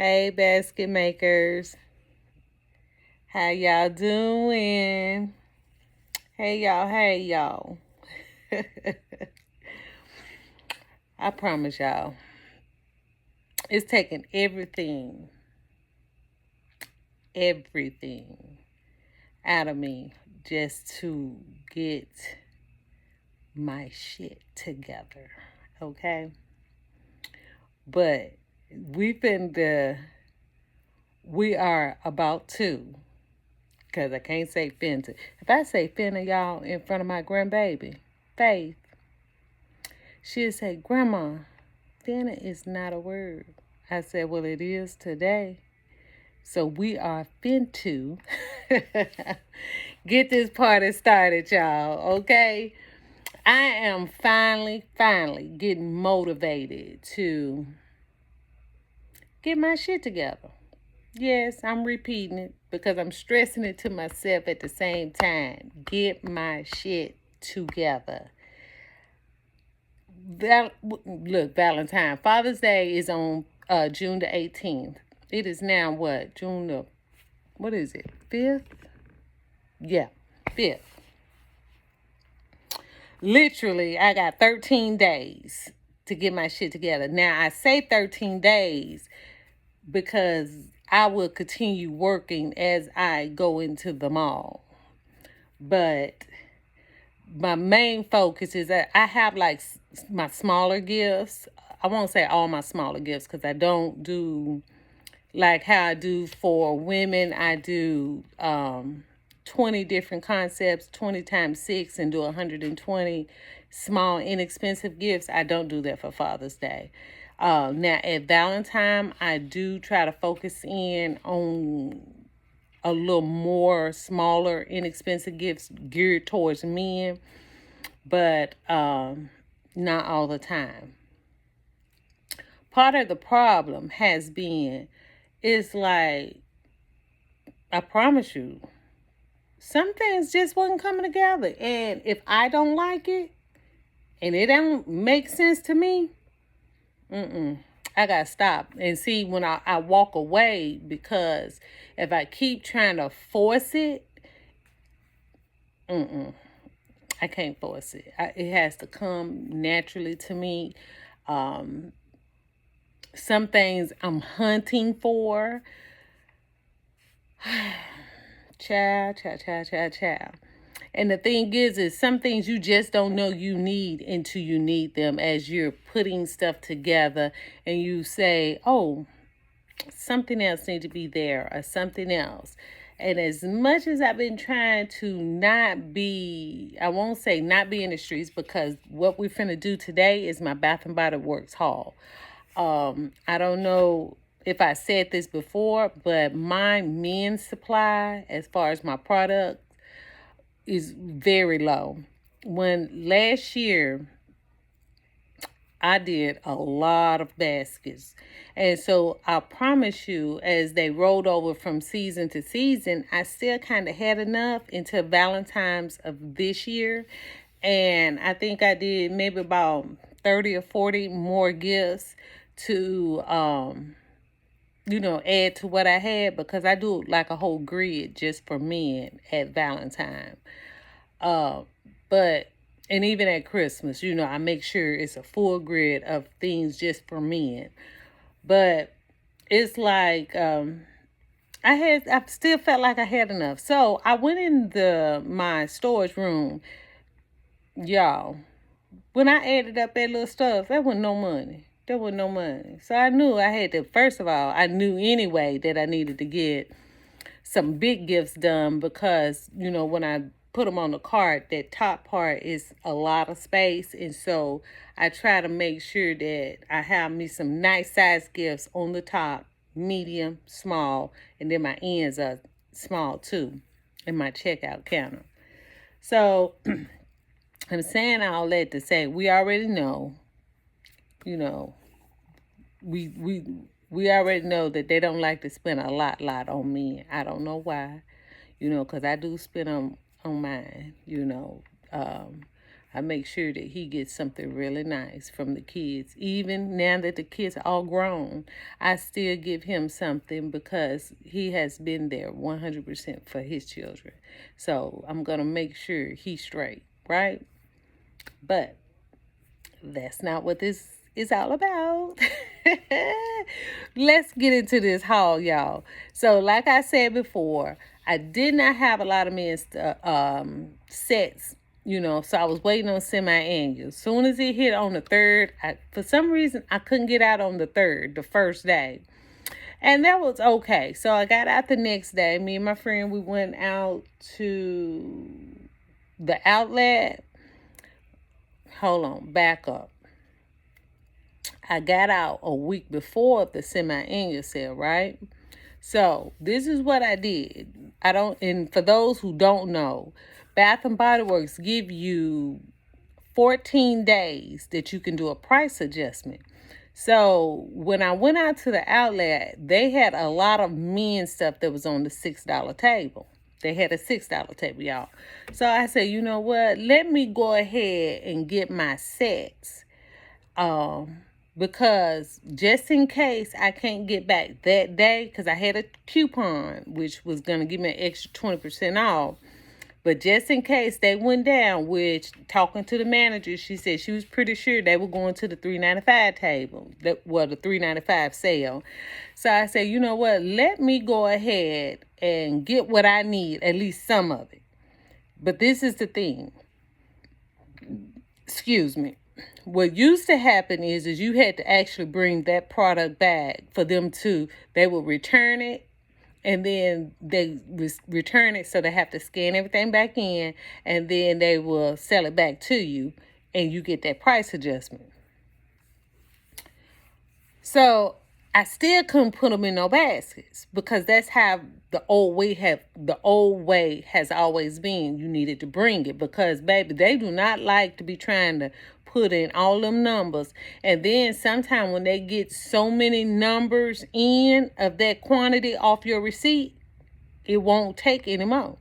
Hey, basket makers. How y'all doing? Hey, y'all. Hey, y'all. I promise y'all, it's taking everything out of me just to get my shit together. Okay? But we are about to, because I can't say finna. If I say finna, y'all, in front of my grandbaby, Faith, she'll say, Grandma, finna is not a word. I said, well, it is today. So we are finto get this party started, y'all, okay? I am finally getting motivated to get my shit together. Yes, I'm repeating it because I'm stressing it to myself at the same time. Get my shit together. Look, Valentine. Father's Day is on June the 18th. It is now what? June the, what is it? 5th? Yeah, 5th. Literally, I got 13 days to get my shit together. Now, I say 13 days because I will continue working as I go into the mall. But my main focus is that I have like my smaller gifts. I won't say all my smaller gifts because I don't do like how I do for women. I do 20 different concepts, 20 times 6, and do 120 small, inexpensive gifts. I don't do that for Father's Day. Now, at Valentine, I do try to focus in on a little more smaller, inexpensive gifts geared towards men, but not all the time. Part of the problem has been, it's like, I promise you, some things just wasn't coming together. And if I don't like it and it don't make sense to me, I gotta stop and see when I walk away, because if I keep trying to force it, I can't force it. It has to come naturally to me. Some things I'm hunting for. Child. And the thing is some things you just don't know you need until you need them, as you're putting stuff together and you say, oh, something else needs to be there, or something else. And as much as I've been trying to not be, I won't say not be in the streets, because what we're finna do today is my Bath and Body Works haul. I don't know if I said this before, but my men's supply, as far as my product, is very low. When last year I did a lot of baskets. And so I promise you, as they rolled over from season to season, I still kind of had enough until Valentine's of this year. And I think I did maybe about 30 or 40 more gifts to, add to what I had, because I do like a whole grid just for men at Valentine. But and even at Christmas, I make sure it's a full grid of things just for men. But it's like I still felt like I had enough. So I went in my storage room, y'all. When I added up that little stuff, there wasn't no money. There was no money. So I knew I had to, first of all, I knew anyway that I needed to get some big gifts done, because, when I put them on the cart, that top part is a lot of space. And so I try to make sure that I have me some nice size gifts on the top, medium, small, and then my ends are small too in my checkout counter. So I'm saying all that to say, we already know, you know, we already know that they don't like to spend a lot on me. I don't know why, because I do spend on mine, I make sure that he gets something really nice from the kids. Even now that the kids are all grown, I still give him something because he has been there 100% for his children. So I'm going to make sure he's straight, right? But that's not what this is all about. Let's get into this haul, y'all. So, like I said before, I did not have a lot of men's sets, so I was waiting on semi-annual. As soon as it hit on the 3rd, for some reason, I couldn't get out on the 3rd, the first day. And that was okay. So I got out the next day. Me and my friend, we went out to the outlet. Hold on, back up. I got out a week before the semi-annual sale, right? So this is what I did. And for those who don't know, Bath and Body Works give you 14 days that you can do a price adjustment. So when I went out to the outlet, they had a lot of men's stuff that was on the $6 table. They had a $6 table, y'all. So I said, you know what? Let me go ahead and get my sets. Because just in case I can't get back that day, because I had a coupon, which was going to give me an extra 20% off. But just in case they went down, which talking to the manager, she said she was pretty sure they were going to the $3.95 table, the $3.95 sale. So I said, you know what? Let me go ahead and get what I need, at least some of it. But this is the thing. Excuse me. What used to happen is you had to actually bring that product back for them they will return it. And then they return it, so they have to scan everything back in, and then they will sell it back to you, and you get that price adjustment. So I still couldn't put them in no baskets because that's how the old way has always been. You needed to bring it because, baby, they do not like to be trying to put in all them numbers. And then sometime when they get so many numbers in of that quantity off your receipt, it won't take anymore.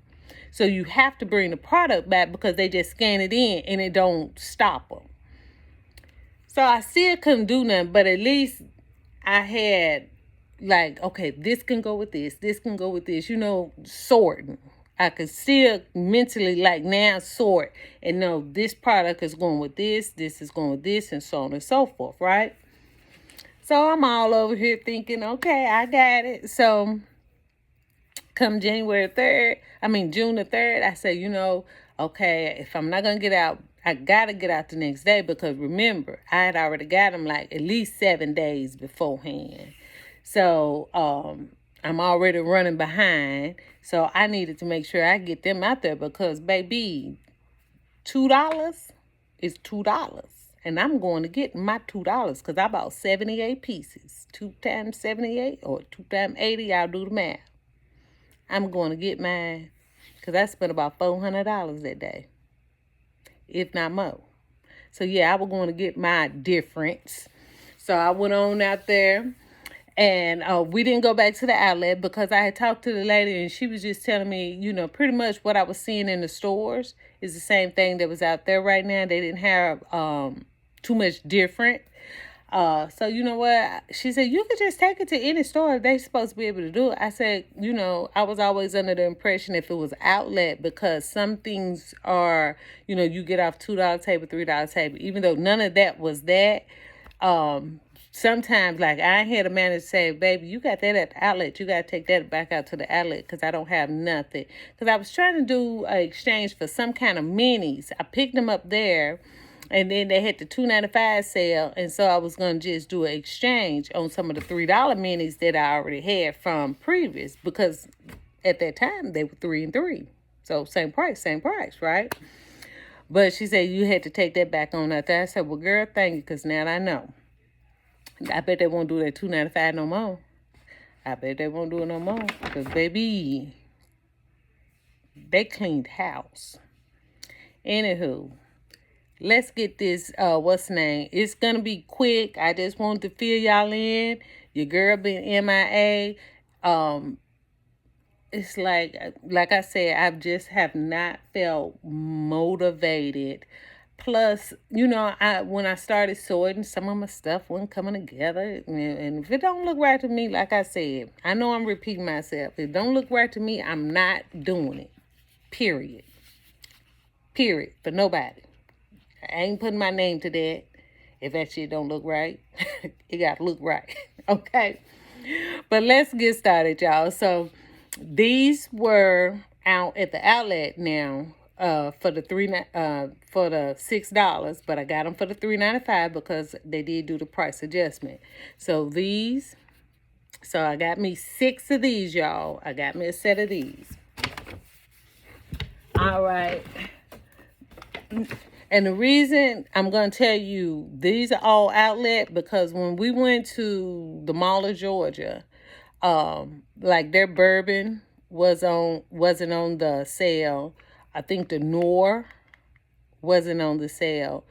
So you have to bring the product back because they just scan it in and it don't stop them. So I still couldn't do nothing, but at least I had okay, this can go with this can go with this, sorting. I could still mentally now sort and know this product is going with this is going with this, and so on and so forth, right? So I'm all over here thinking, okay, I got it. So come June the 3rd, I say, okay, if I'm not going to get out, I got to get out the next day because remember, I had already got them at least 7 days beforehand. So, I'm already running behind. So I needed to make sure I get them out there because, baby, $2 is $2. And I'm going to get my $2 because I bought 78 pieces. 2 times 78 or 2 times 80, I'll do the math. I'm going to get mine because I spent about $400 that day, if not more. So, yeah, I was going to get my difference. So I went on out there. And we didn't go back to the outlet because I had talked to the lady and she was just telling me, pretty much what I was seeing in the stores is the same thing that was out there right now. They didn't have too much different. So you know what? She said, you could just take it to any store. They're supposed to be able to do it. I said, I was always under the impression if it was outlet because some things are, you get off $2 table, $3 table, even though none of that was that. Sometimes, I had a manager say, baby, you got that at the outlet. You got to take that back out to the outlet because I don't have nothing. Because I was trying to do an exchange for some kind of minis. I picked them up there, and then they had the $2.95 sale. And so I was going to just do an exchange on some of the $3 minis that I already had from previous. Because at that time, they were 3 and 3. So same price, right? But she said, you had to take that back on out there. I said, well, girl, thank you, because now I know. I bet they won't do that $2.95 no more. I bet they won't do it no more. Because, baby, they cleaned house. Anywho, let's get this, what's the name? It's going to be quick. I just wanted to fill y'all in. Your girl been MIA. It's like I said, I just have not felt motivated. plus, when I started sorting, some of my stuff wasn't coming together. And if it don't look right to me, like I said, I know I'm repeating myself. If it don't look right to me, I'm not doing it. Period. Period. For nobody. I ain't putting my name to that. If that shit don't look right, it got to look right. Okay? But let's get started, y'all. So these were out at the outlet now for the $6, but I got them for the $3.95 because they did do the price adjustment. So I got me 6 of these, y'all. I got me a set of these. All right. And the reason I'm going to tell you these are all outlet because when we went to the Mall of Georgia, like their bourbon wasn't on the sale. I think the Noir wasn't on the sale.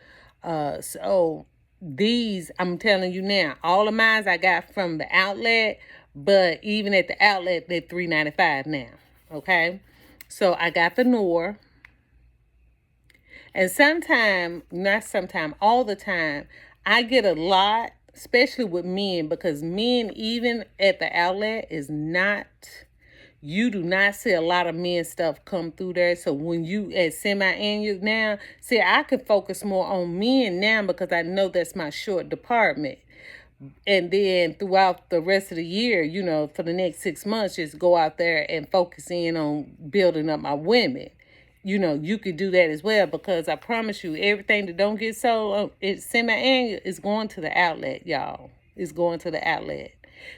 So these, I'm telling you now, all of mine I got from the outlet, but even at the outlet, they're $3.95 now. Okay, so I got the Noir. And all the time, I get a lot, especially with men, because men, even at the outlet, you do not see a lot of men stuff come through there. So when you at semi-annual now, see, I can focus more on men now because I know that's my short department. And then throughout the rest of the year, for the next 6 months, just go out there and focus in on building up my women. You could do that as well because I promise you, everything that don't get sold, it's semi-annual, is going to the outlet, y'all. It's going to the outlet.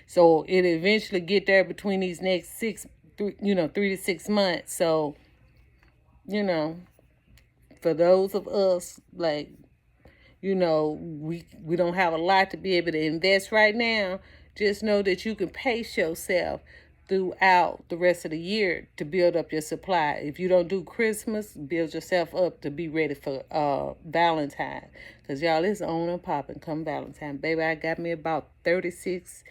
So it eventually get there between these next 3 to 6 months. So, for those of us, like, we don't have a lot to be able to invest right now. Just know that you can pace yourself throughout the rest of the year to build up your supply. If you don't do Christmas, build yourself up to be ready for Valentine. Because y'all, it's on and popping come Valentine. Baby, I got me about 36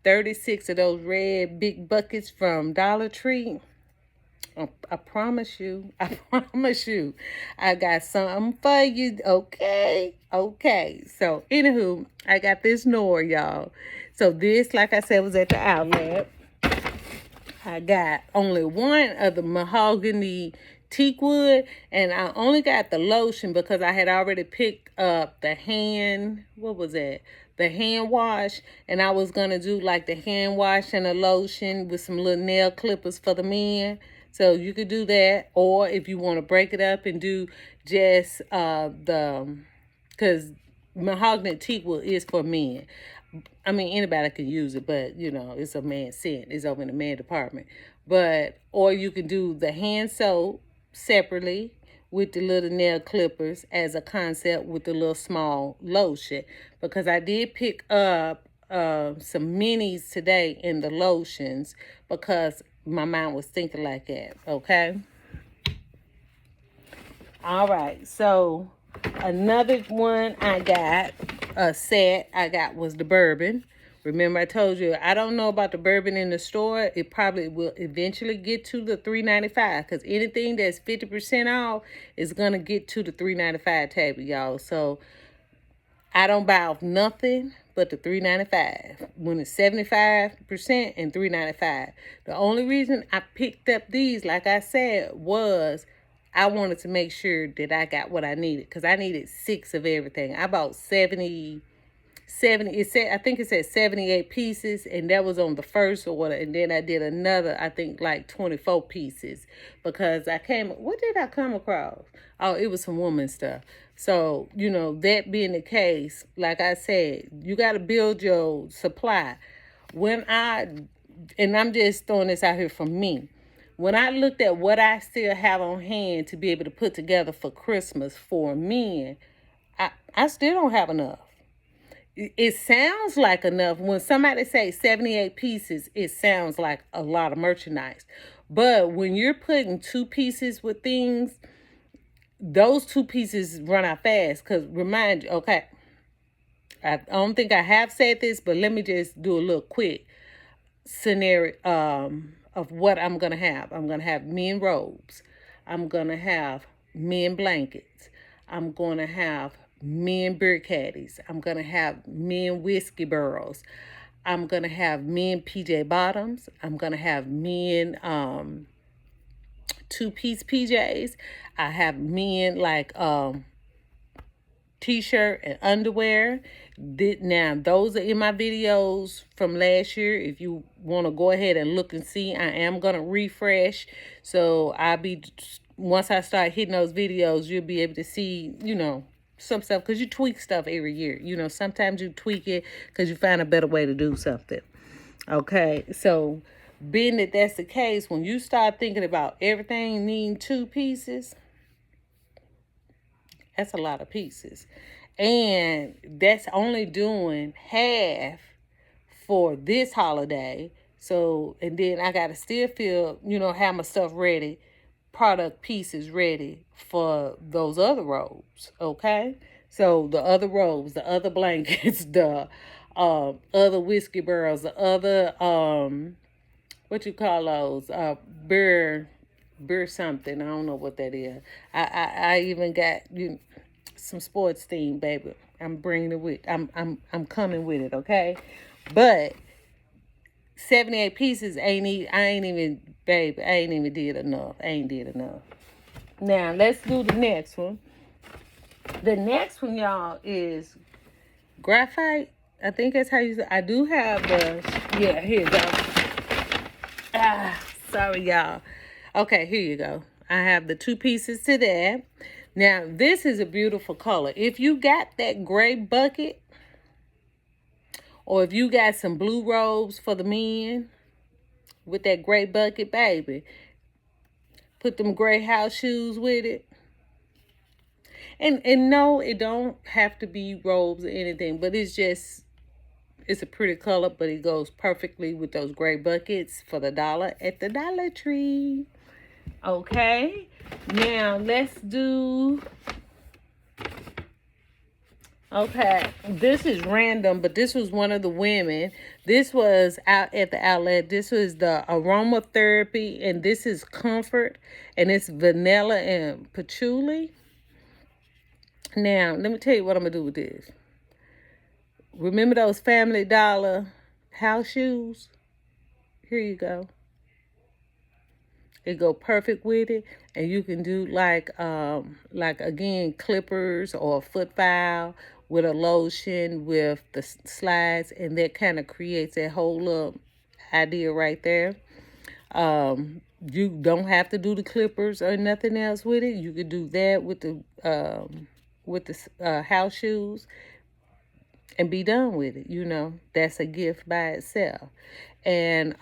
of those red big buckets from Dollar Tree. I promise you, I got something for you. Okay. So, anywho, I got this Noir, y'all. So this, like I said, was at the outlet. I got only one of the mahogany teak wood, and I only got the lotion because I had already picked up the hand wash, and I was going to do like the hand wash and a lotion with some little nail clippers for the men. So you could do that, or if you want to break it up and do just because mahogany teak wood is for men. I mean, anybody can use it, but, it's a man scent. It's over in the man department. Or you can do the hand soap separately with the little nail clippers as a concept with the little small lotion. Because I did pick up some minis today in the lotions because my mind was thinking like that, okay? All right, so another one I got was the bourbon. Remember I told you, I don't know about the bourbon in the store. It probably will eventually get to the $3.95 because anything that's 50% off is going to get to the $3.95 table, y'all. So I don't buy off nothing but the $3.95 when it's 75% and $3.95. The only reason I picked up these, like I said, was I wanted to make sure that I got what I needed because I needed 6 of everything. I bought 70. I think it said 78 pieces, and that was on the first order, and then I did another, I think like 24 pieces because what did I come across? Oh, it was some woman stuff. So, that being the case, like I said, you got to build your supply. And I'm just throwing this out here from me. When I looked at what I still have on hand to be able to put together for Christmas for men, I still don't have enough. It sounds like enough. When somebody says 78 pieces, it sounds like a lot of merchandise. But when you're putting 2 pieces with things, those 2 pieces run out fast. Because remind you, okay, I don't think I have said this, but let me just do a little quick scenario of what I'm going to have. I'm going to have men robes. I'm going to have men blankets. I'm going to have men beer caddies. I'm going to have men whiskey barrels. I'm going to have men PJ bottoms. I'm going to have men two-piece PJs. I have men like t-shirt and underwear. Now those are in my videos from last year. If you want to go ahead and look and see, I am going to refresh. So once I start hitting those videos, you'll be able to see, some stuff, because you tweak stuff every year. Sometimes you tweak it because you find a better way to do something. Okay, so being that that's the case, when you start thinking about everything needing two pieces, that's a lot of pieces. And that's only doing half for this holiday. So, and then I got to still feel, have my stuff ready, product pieces ready for those other robes. Okay. So the other robes, the other blankets, the other whiskey barrels, the other, what you call those, beer something. I don't know what that is. I even got some sports theme, baby. I'm bringing it with. I'm coming with it, okay? But 78 pieces I ain't even did enough. I ain't did enough. Now let's do the next one. The next one, y'all, is graphite. I think that's how you say. I do have here you go. Sorry, y'all. Okay, here you go. I have the two pieces to that. Now, this is a beautiful color. If you got that gray bucket, or if you got some blue robes for the men with that gray bucket, baby, put them gray house shoes with it. And no, it don't have to be robes or anything, but it's a pretty color, but it goes perfectly with those gray buckets for the $1 at the Dollar Tree. Okay, now let's do. Okay, this is random, but this was one of the women. This was out at the outlet. This was the aromatherapy, and this is comfort, and it's vanilla and patchouli. Now, let me tell you what I'm going to do with this. Remember those Family Dollar house shoes? Here you go. It go perfect with it, and you can do like again, clippers or a foot file with a lotion with the slides, and that kind of creates that whole little idea right there. You don't have to do the clippers or nothing else with it. You could do that with the house shoes and be done with it. That's a gift by itself. And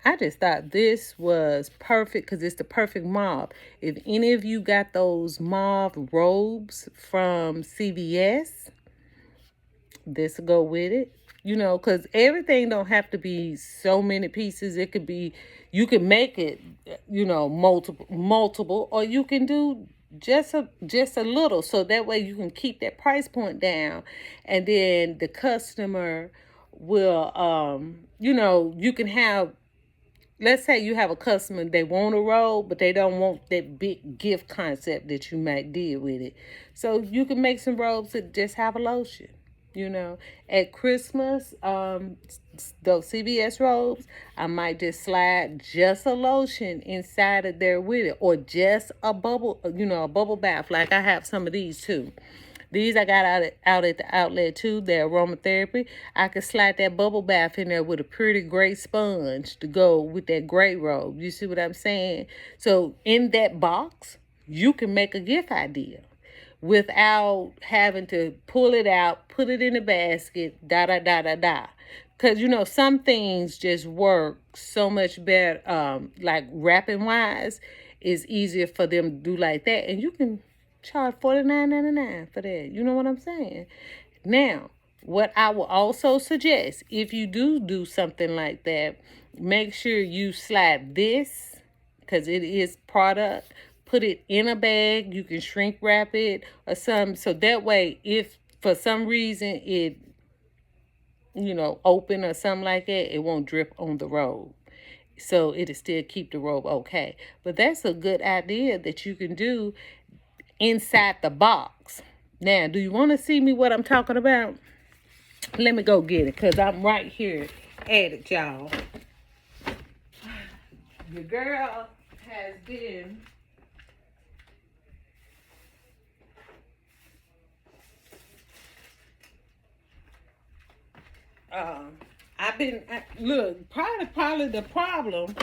I just thought this was perfect because it's the perfect mauve. If any of you got those mauve robes from CVS, this will go with it. Because everything don't have to be so many pieces. It could be, you can make it, multiple, or you can do just a little, so that way you can keep that price point down, and then the customer will, you can have. Let's say you have a customer, they want a robe, but they don't want that big gift concept that you might deal with it. So you can make some robes that just have a lotion. At Christmas, those CVS robes, I might just slide just a lotion inside of there with it, or just a bubble bath. Like I have some of these too. These I got out at the outlet too. They're aromatherapy. I could slide that bubble bath in there with a pretty gray sponge to go with that gray robe. You see what I'm saying? So in that box, you can make a gift idea without having to pull it out, put it in a basket, Because, some things just work so much better, like wrapping wise, is easier for them to do like that. And you can charge $49.99 for that. You know what I'm saying? Now, what I will also suggest, if you do something like that, make sure you slide this, because it is product, put it in a bag. You can shrink wrap it or something. So that way, if for some reason it, open or something like that, it won't drip on the robe. So it'll still keep the robe okay. But that's a good idea that you can do. inside the box. Now, do you want to see me what I'm talking about? Let me go get it, because I'm right here at it, y'all. The girl has been look, probably the problem,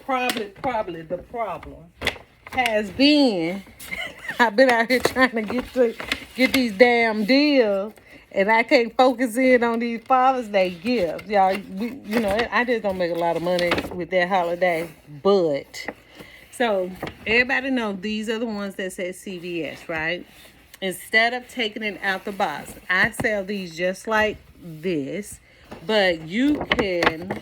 probably the problem has been I've been out here trying to get these damn deals, and I can't focus in on these Father's Day gifts, y'all. I just don't make a lot of money with that holiday, but so everybody know these are the ones that say CVS, right? Instead of taking it out the box, I sell these just like this, but you can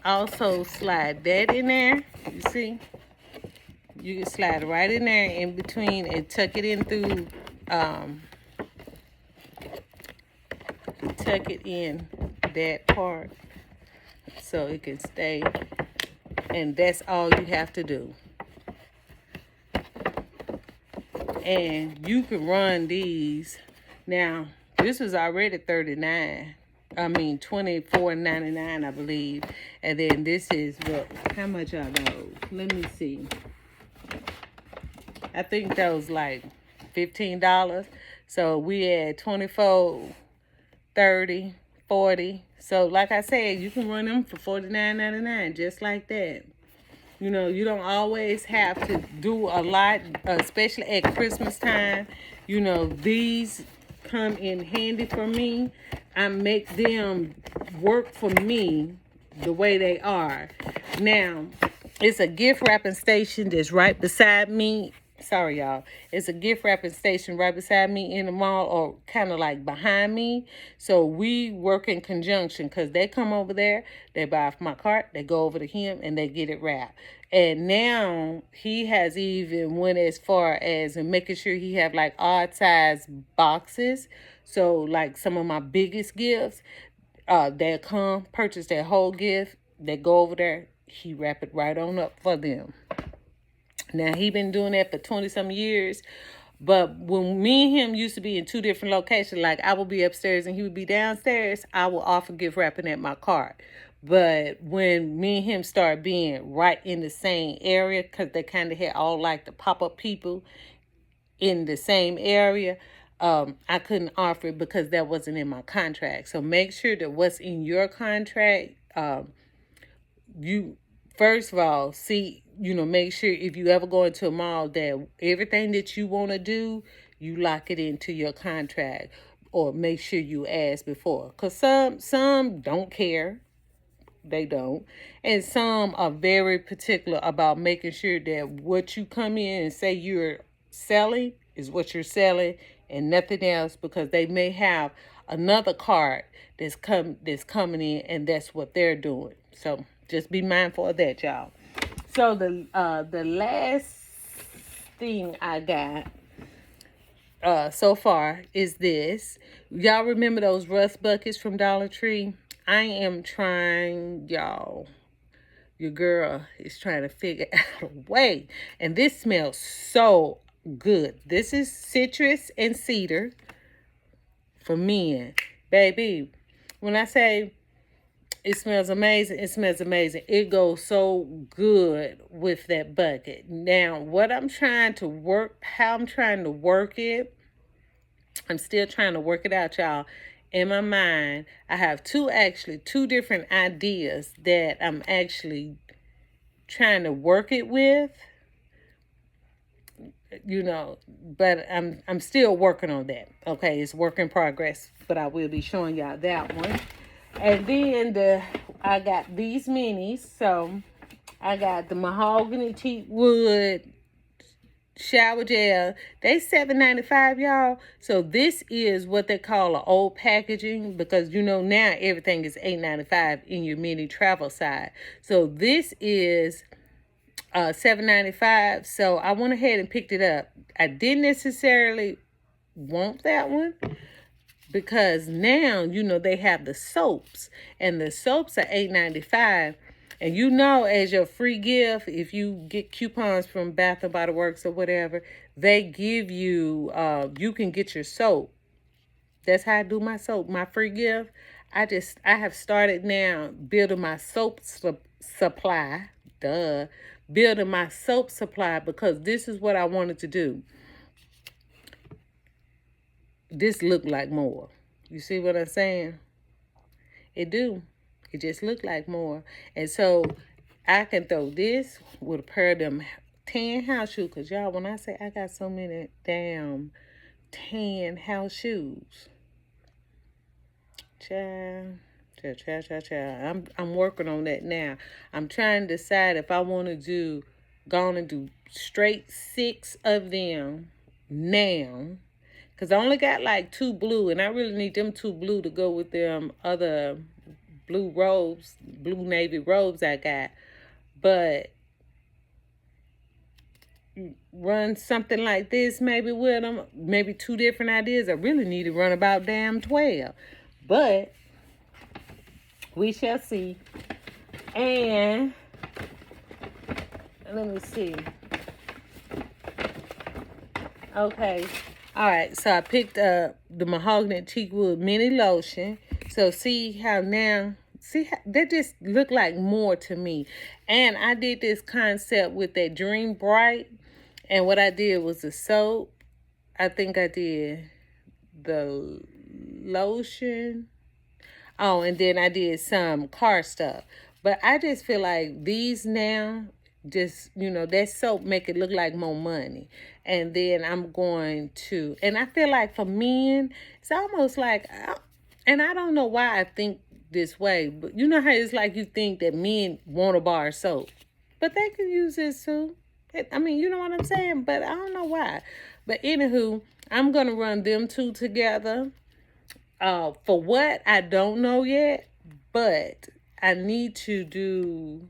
also slide that in there. You see? You can slide it right in there in between and tuck it in through, tuck it in that part so it can stay. And that's all you have to do. And you can run these. Now, this was already $24.99, I believe. And then this is what? How much are those? Let me see. I think those like $15. So we had 24, 30, 40. So like I said, you can run them for $49.99, just like that. You don't always have to do a lot, especially at Christmas time. These come in handy for me. I make them work for me the way they are. Now, it's a gift wrapping station that's right beside me. Sorry, y'all. It's a gift wrapping station right beside me in the mall, or kind of like behind me. So we work in conjunction, because they come over there, they buy off my cart, they go over to him, and they get it wrapped. And now he has even went as far as making sure he have like odd size boxes. So like some of my biggest gifts, they'll come, purchase their whole gift, they go over there, he wrap it right on up for them. Now, he been doing that for 20-some years. But when me and him used to be in two different locations, like I would be upstairs and he would be downstairs, I would often gift wrapping at my cart. But when me and him started being right in the same area, because they kind of had all like the pop-up people in the same area, I couldn't offer it because that wasn't in my contract. So make sure that what's in your contract, you first of all see, make sure if you ever go into a mall that everything that you want to do, you lock it into your contract, or make sure you ask before, because some don't care. They don't. And some are very particular about making sure that what you come in and say you're selling is what you're selling and nothing else, because they may have another card that's coming in and that's what they're doing. So just be mindful of that, y'all. So the last thing I got so far is this. Y'all remember those rust buckets from Dollar Tree? I am trying, y'all. Your girl is trying to figure out a way. And this smells so good. This is citrus and cedar for men. Baby, when I say it smells amazing, it smells amazing. It goes so good with that bucket. Now, what I'm trying to work, how I'm trying to work it, I'm still trying to work it out, y'all. In my mind, I have two different ideas that I'm actually trying to work it with, but I'm still working on that. Okay, it's work in progress, but I will be showing y'all that one. And then I got these minis. So I got the mahogany teak wood shower gel. They $7.95, y'all. So this is what they call an old packaging, because now everything is $8.95 in your mini travel side. So this is $7.95. So I went ahead and picked it up. I didn't necessarily want that one, because now they have the soaps, and the soaps are $8.95. And you know, as your free gift, if you get coupons from Bath and Body Works or whatever, they give you, you can get your soap. That's how I do my soap, my free gift. I have started now building my soap supply. Duh. Building my soap supply because this is what I wanted to do. This looked like more. You see what I'm saying? It do. It just looked like more. And so I can throw this with a pair of them tan house shoes. Because y'all, when I say I got so many damn tan house shoes. Child. I'm working on that now. I'm trying to decide if I want to go on and do straight 6 of them now. Because I only got like 2 blue, and I really need them 2 blue to go with them other blue robes, blue navy robes I got. But run something like this maybe with them, maybe 2 different ideas. I really need to run about damn 12. But we shall see. And let me see. Okay. All right. So I picked up the Mahogany Teakwood Mini Lotion. So see how now, see how that just look like more to me. And I did this concept with that Dream Bright. And what I did was the soap. I think I did the lotion. Oh, and then I did some car stuff. But I just feel like these now, just, that soap make it look like more money. And then I'm going to, and I feel like for men, it's almost like, and I don't know why I think this way, but you know how it's like you think that men want a bar of soap. But they can use this too. I mean, you know what I'm saying? But I don't know why. But anywho, I'm going to run them 2 together. For what, I don't know yet, but I need to do,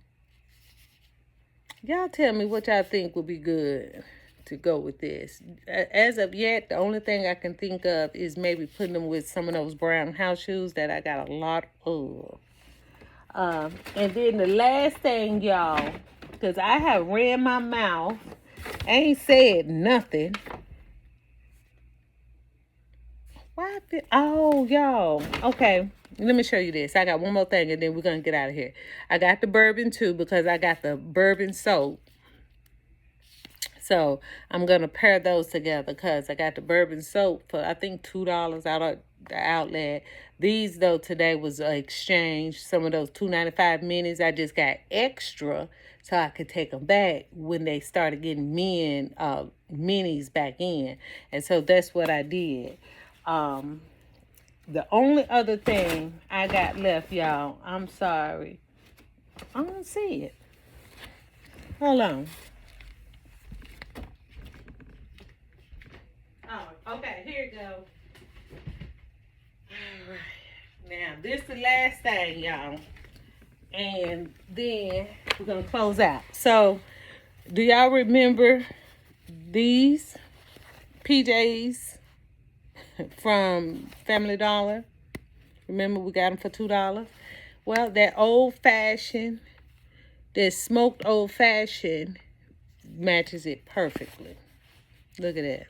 y'all tell me what y'all think would be good to go with this. As of yet, the only thing I can think of is maybe putting them with some of those brown house shoes that I got a lot of. And then the last thing, y'all, because I have ran my mouth, ain't said nothing. Oh, y'all. Okay, let me show you this. I got one more thing, and then we're going to get out of here. I got the bourbon, too, because I got the bourbon soap. So, I'm going to pair those together because I got the bourbon soap for, I think, $2 out of the outlet. These, though, today was an exchange. Some of those $2.95 minis, I just got extra so I could take them back when they started getting minis back in. And so, that's what I did. The only other thing I got left, y'all, I'm sorry. I don't see it. Hold on. Oh, okay, here it goes. All right. Now, this is the last thing, y'all. And then we're going to close out. So, do y'all remember these PJs from Family Dollar? Remember we got them for $2? Well, that old-fashioned, that smoked old-fashioned matches it perfectly. Look at that.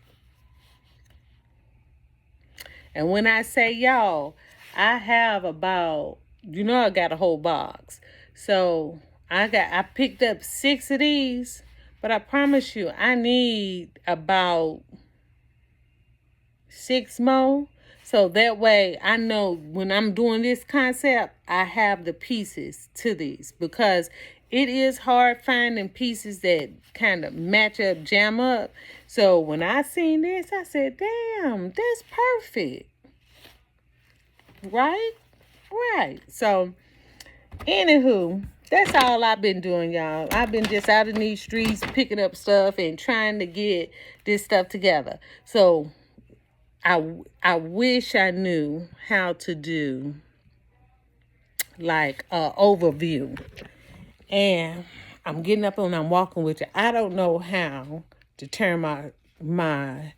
And when I say y'all, I have about, I got a whole box. So I picked up 6 of these, but I promise you, I need about 6 more. So that way I know when I'm doing this concept, I have the pieces to these, because it is hard finding pieces that kind of match up, jam up. So when I seen this, I said, damn, that's perfect. Right? Right. So, anywho, that's all I've been doing, y'all. I've been just out in these streets picking up stuff and trying to get this stuff together. So, I wish I knew how to do like an overview. And I'm getting up and I'm walking with you. I don't know how to turn my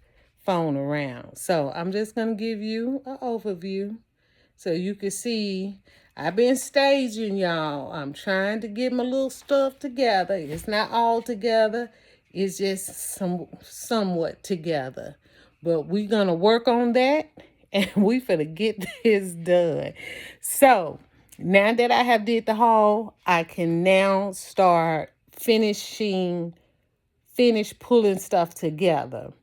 phone around. So I'm just going to give you an overview. So you can see I've been staging, y'all. I'm trying to get my little stuff together. It's not all together. It's just somewhat together. But we're going to work on that and we finna get this done. So now that I have did the haul, I can now start finish pulling stuff together.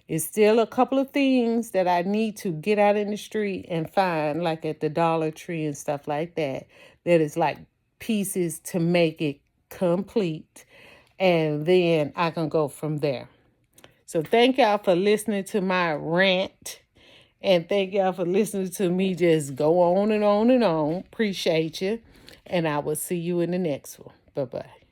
It's still a couple of things that I need to get out in the street and find, like at the Dollar Tree and stuff like that, that is like pieces to make it complete. And then I can go from there. So thank y'all for listening to my rant. And thank y'all for listening to me just go on and on and on. Appreciate you. And I will see you in the next one. Bye-bye.